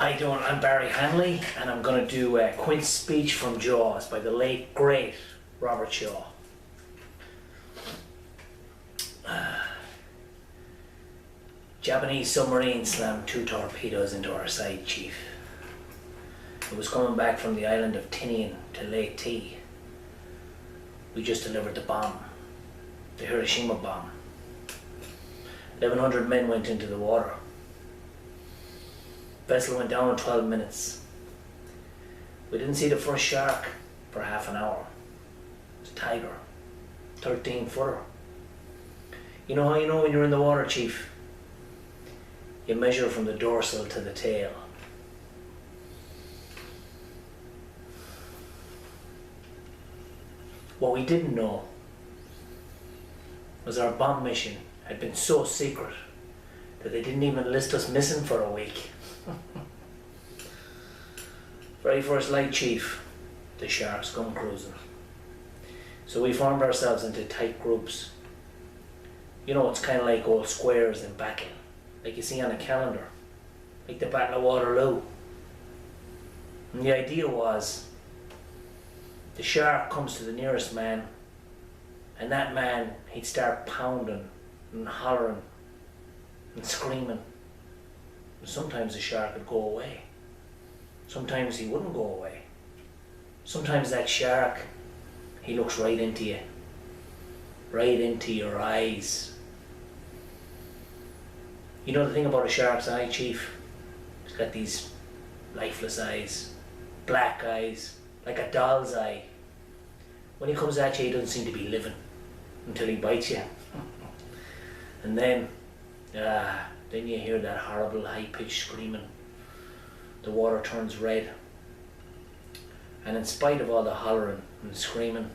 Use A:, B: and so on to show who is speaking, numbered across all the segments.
A: I'm Barry Hanley, and I'm going to do a Quints speech from Jaws by the late, great Robert Shaw. Japanese submarine slammed 2 torpedoes into our side, Chief. It was coming back from the island of Tinian to Lake T. We just delivered the bomb, the Hiroshima bomb. 1,100 men went into the water. Vessel went down in 12 minutes. We didn't see the first shark for half an hour. It was a tiger, 13-footer. You know how you know when you're in the water, Chief? You measure from the dorsal to the tail. What we didn't know was our bomb mission had been so secret that they didn't even list us missing for a week. Very first light, Chief, the sharks come cruising. So we formed ourselves into tight groups. You know, it's kind of like old squares in battle, like you see on a calendar, like the Battle of Waterloo. And the idea was, the shark comes to the nearest man, and that man, he'd start pounding and hollering and screaming. And sometimes the shark would go away. Sometimes he wouldn't go away. Sometimes that shark, he looks right into you, right into your eyes. You know the thing about a shark's eye, Chief? It's got these lifeless eyes, black eyes, like a doll's eye. When he comes at you, he doesn't seem to be living until he bites you. And then you hear that horrible high-pitched screaming. The water turns red. And in spite of all the hollering and screaming,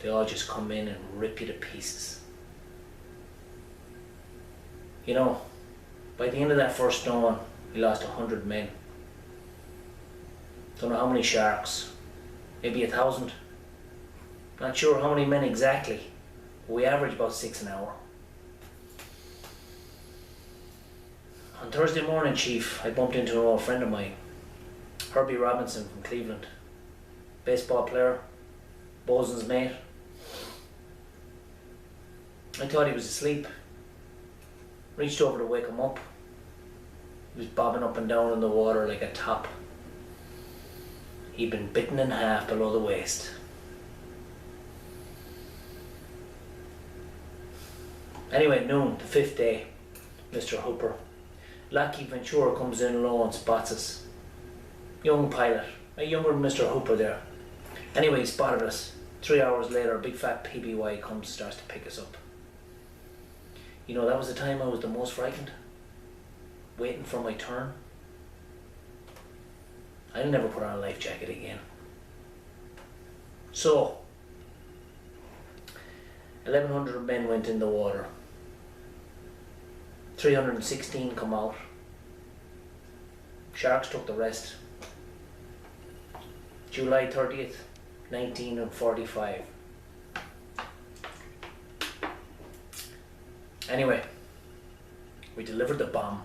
A: they all just come in and rip you to pieces. You know, by the end of that first dawn, we lost 100 men. Don't know how many sharks, maybe 1,000. Not sure how many men exactly, but we average about 6 an hour. On Thursday morning, Chief, I bumped into an old friend of mine, Herbie Robinson from Cleveland. Baseball player, bosun's mate. I thought he was asleep. Reached over to wake him up. He was bobbing up and down in the water like a top. He'd been bitten in half below the waist. Anyway, noon, the 5th day, Mr. Hooper. Lucky Ventura comes in low and spots us. Young pilot, a younger Mr. Hooper there. Anyway, he spotted us. 3 hours later, a big fat PBY comes, starts to pick us up. You know, that was the time I was the most frightened, waiting for my turn. I'll never put on a life jacket again. So, 1,100 men went in the water. 316 come out. Sharks took the rest. July 30th, 1945. Anyway, we delivered the bomb.